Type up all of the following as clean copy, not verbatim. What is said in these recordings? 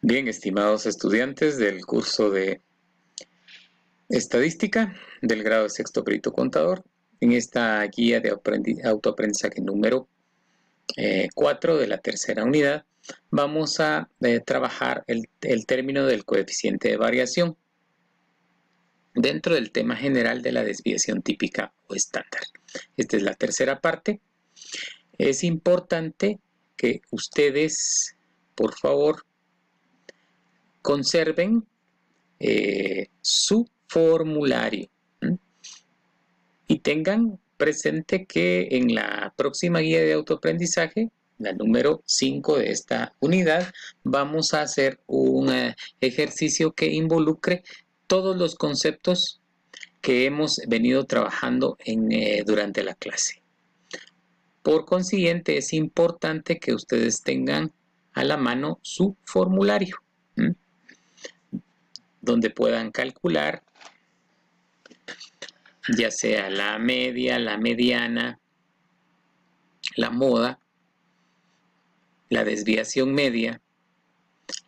Bien, estimados estudiantes del curso de Estadística del grado de sexto perito contador, en esta guía de autoaprendizaje número 4 de la tercera unidad, vamos a trabajar el término del coeficiente de variación dentro del tema general de la desviación típica o estándar. Esta es la tercera parte. Es importante que ustedes, por favor, conserven su formulario y tengan presente que en la próxima guía de autoaprendizaje, la número 5 de esta unidad, vamos a hacer un ejercicio que involucre todos los conceptos que hemos venido trabajando durante la clase. Por consiguiente, es importante que ustedes tengan a la mano su formulario, donde puedan calcular ya sea la media, la mediana, la moda, la desviación media,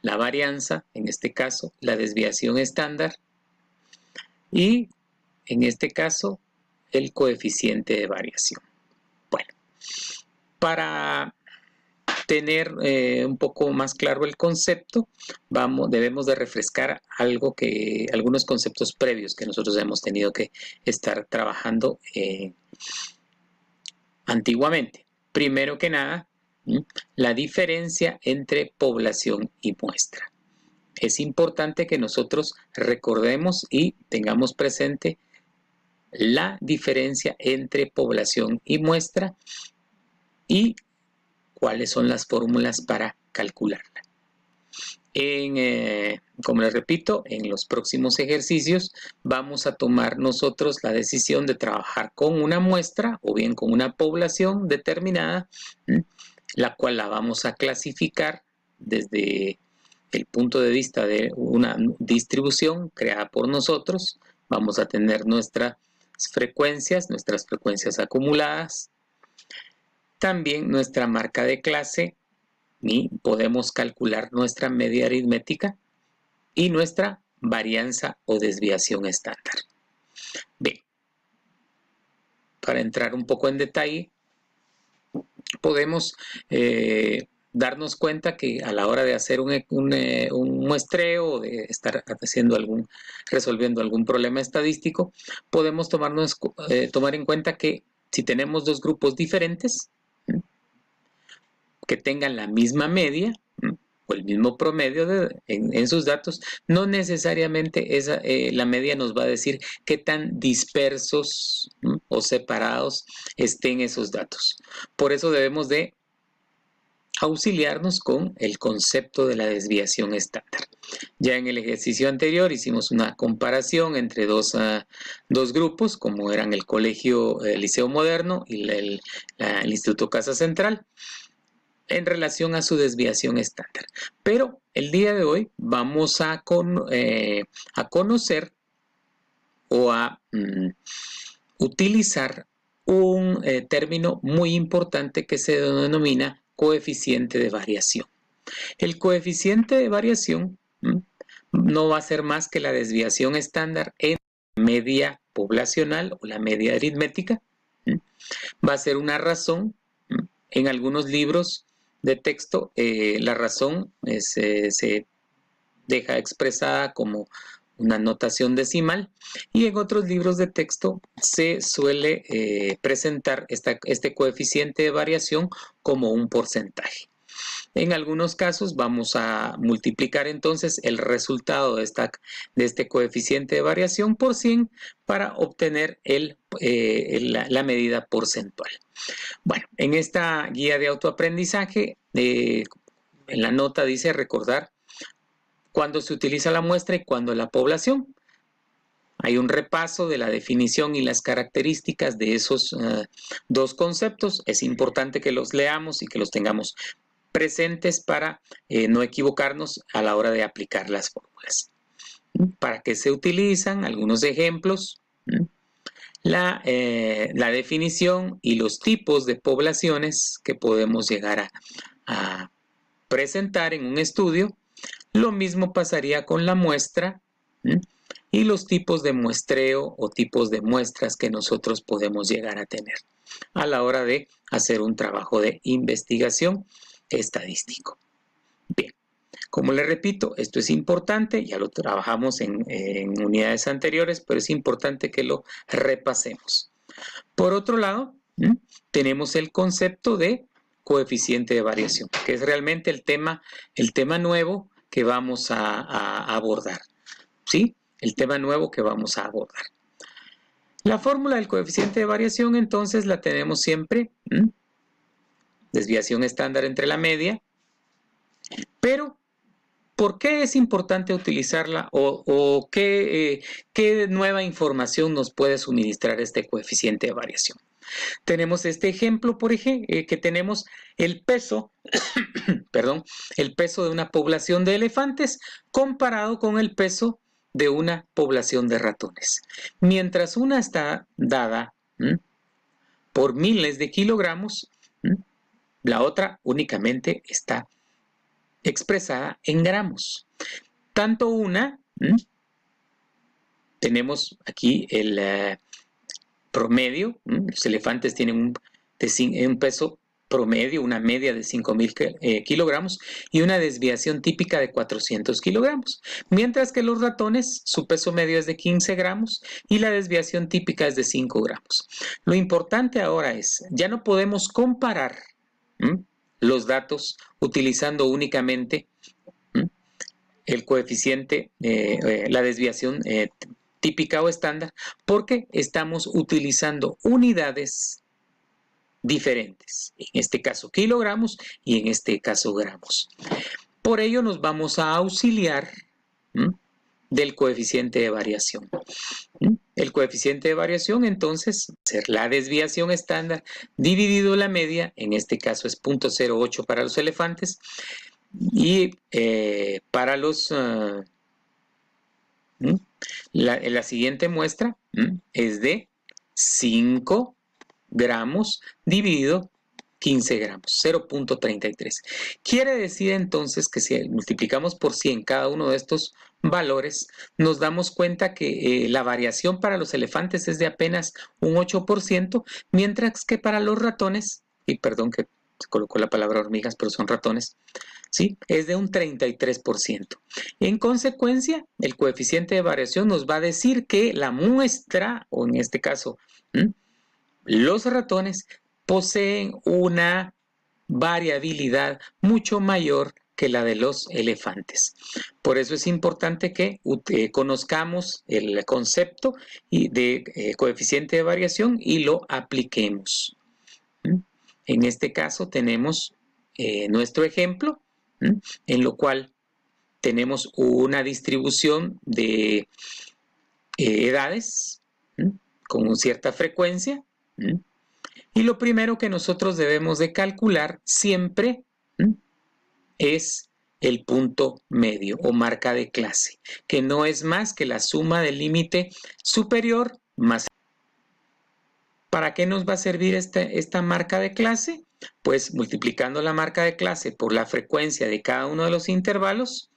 la varianza, en este caso, la desviación estándar, y en este caso, el coeficiente de variación. Bueno, para tener un poco más claro el concepto, debemos de refrescar algunos conceptos previos que nosotros hemos tenido que estar trabajando antiguamente. Primero que nada, la diferencia entre población y muestra. Es importante que nosotros recordemos y tengamos presente la diferencia entre población y muestra y cuáles son las fórmulas para calcularla. Como les repito, en los próximos ejercicios vamos a tomar nosotros la decisión de trabajar con una muestra o bien con una población determinada, la cual la vamos a clasificar desde el punto de vista de una distribución creada por nosotros. Vamos a tener nuestras frecuencias acumuladas, también nuestra marca de clase, y podemos calcular nuestra media aritmética y nuestra varianza o desviación estándar. Bien, para entrar un poco en detalle, podemos darnos cuenta que a la hora de hacer un muestreo o de estar resolviendo algún problema estadístico, podemos tomar en cuenta que si tenemos dos grupos diferentes que tengan la misma media o el mismo promedio en sus datos, no necesariamente la media nos va a decir qué tan dispersos o separados estén esos datos. Por eso debemos de auxiliarnos con el concepto de la desviación estándar. Ya en el ejercicio anterior hicimos una comparación entre dos grupos, como eran el Colegio Liceo Moderno y el Instituto Casa Central, en relación a su desviación estándar. Pero el día de hoy vamos a conocer o a utilizar un término muy importante que se denomina coeficiente de variación. El coeficiente de variación no va a ser más que la desviación estándar en media poblacional o la media aritmética. Va a ser una razón. En algunos libros de texto, la razón se deja expresada como una notación decimal, y en otros libros de texto se suele presentar este coeficiente de variación como un porcentaje. En algunos casos vamos a multiplicar entonces el resultado de este coeficiente de variación por 100 para obtener la medida porcentual. Bueno, en esta guía de autoaprendizaje, en la nota dice recordar cuándo se utiliza la muestra y cuándo la población. Hay un repaso de la definición y las características de esos dos conceptos. Es importante que los leamos y que los tengamos presentes para no equivocarnos a la hora de aplicar las fórmulas. ¿Para qué se utilizan? Algunos ejemplos. La definición y los tipos de poblaciones que podemos llegar a presentar en un estudio. Lo mismo pasaría con la muestra y los tipos de muestreo o tipos de muestras que nosotros podemos llegar a tener a la hora de hacer un trabajo de investigación estadístico. Bien, como les repito, esto es importante, ya lo trabajamos en unidades anteriores, pero es importante que lo repasemos. Por otro lado, tenemos el concepto de coeficiente de variación, que es realmente el tema nuevo que vamos a abordar. ¿Sí? El tema nuevo que vamos a abordar. La fórmula del coeficiente de variación, entonces, la tenemos siempre. Desviación estándar entre la media. Pero, ¿por qué es importante utilizarla o qué nueva información nos puede suministrar este coeficiente de variación? Tenemos este ejemplo, por ejemplo, que tenemos el peso, perdón, el peso de una población de elefantes comparado con el peso de una población de ratones. Mientras una está dada por miles de kilogramos, la otra únicamente está expresada en gramos. Tanto una, tenemos aquí el promedio, los elefantes tienen un peso promedio, una media de 5,000 kilogramos y una desviación típica de 400 kilogramos, mientras que los ratones, su peso medio es de 15 gramos y la desviación típica es de 5 gramos. Lo importante ahora es, ya no podemos comparar los datos utilizando únicamente el coeficiente, la desviación típica o estándar, porque estamos utilizando unidades diferentes, en este caso kilogramos y en este caso gramos. Por ello nos vamos a auxiliar del coeficiente de variación. El coeficiente de variación entonces va a ser la desviación estándar dividido la media, en este caso es 0.08 para los elefantes y para los la siguiente muestra es de 5 gramos dividido 15 gramos, 0.33. Quiere decir entonces que si multiplicamos por 100 cada uno de estos valores, nos damos cuenta que la variación para los elefantes es de apenas un 8%, mientras que para los ratones, y perdón que se colocó la palabra hormigas, pero son ratones, ¿sí? Es de un 33%. En consecuencia, el coeficiente de variación nos va a decir que la muestra, o en este caso, los ratones poseen una variabilidad mucho mayor que la de los elefantes. Por eso es importante que conozcamos el concepto de coeficiente de variación y lo apliquemos. En este caso tenemos nuestro ejemplo, en lo cual tenemos una distribución de edades con cierta frecuencia. Y lo primero que nosotros debemos de calcular siempre es el punto medio o marca de clase, que no es más que la suma del límite superior más. ¿Para qué nos va a servir esta marca de clase? Pues multiplicando la marca de clase por la frecuencia de cada uno de los intervalos,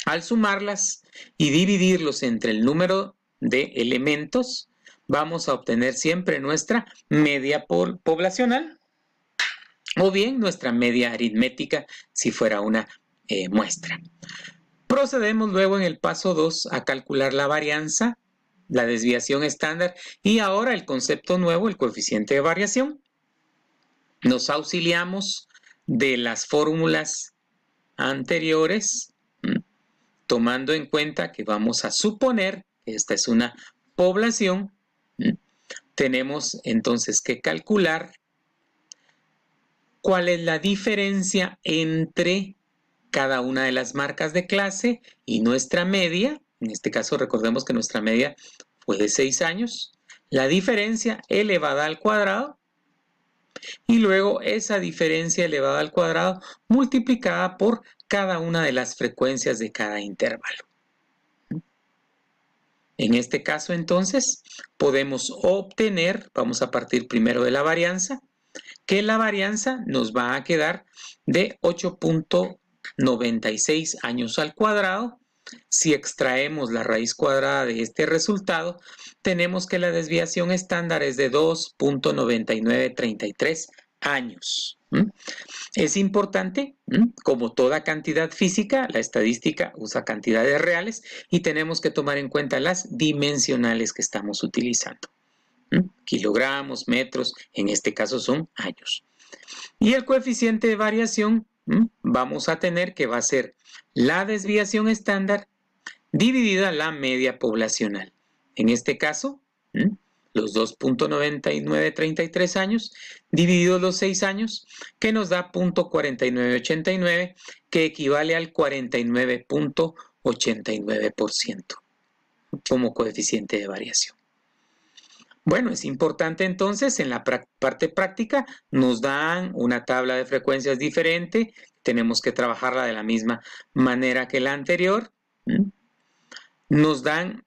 al sumarlas y dividirlos entre el número de elementos, vamos a obtener siempre nuestra media poblacional o bien nuestra media aritmética si fuera una muestra. Procedemos luego en el paso 2 a calcular la varianza, la desviación estándar y ahora el concepto nuevo, el coeficiente de variación. Nos auxiliamos de las fórmulas anteriores, tomando en cuenta que vamos a suponer que esta es una población. Tenemos entonces que calcular cuál es la diferencia entre cada una de las marcas de clase y nuestra media. En este caso recordemos que nuestra media fue de 6 años. La diferencia elevada al cuadrado y luego esa diferencia elevada al cuadrado multiplicada por cada una de las frecuencias de cada intervalo. En este caso entonces podemos obtener, vamos a partir primero de la varianza, que la varianza nos va a quedar de 8.2 96 años al cuadrado. Si extraemos la raíz cuadrada de este resultado, tenemos que la desviación estándar es de 2.9933 años. Es importante, como toda cantidad física, la estadística usa cantidades reales y tenemos que tomar en cuenta las dimensionales que estamos utilizando. Kilogramos, metros, en este caso son años. Y el coeficiente de variación, vamos a tener que va a ser la desviación estándar dividida la media poblacional. En este caso, los 2.9933 años divididos los 6 años, que nos da 0.4989, que equivale al 49.89% como coeficiente de variación. Bueno, es importante entonces, en la parte práctica nos dan una tabla de frecuencias diferente, tenemos que trabajarla de la misma manera que la anterior. Nos dan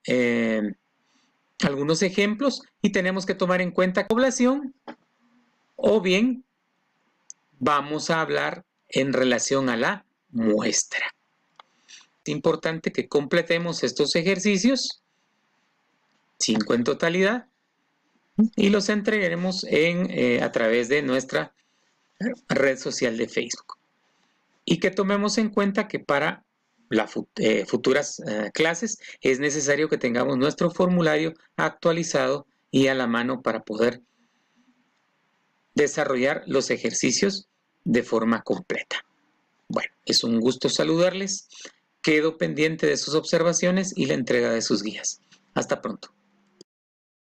algunos ejemplos y tenemos que tomar en cuenta la población, o bien vamos a hablar en relación a la muestra. Es importante que completemos estos ejercicios, 5 en totalidad, y los entregaremos a través de nuestra red social de Facebook. Y que tomemos en cuenta que para las futuras clases es necesario que tengamos nuestro formulario actualizado y a la mano para poder desarrollar los ejercicios de forma completa. Bueno, es un gusto saludarles. Quedo pendiente de sus observaciones y la entrega de sus guías. Hasta pronto.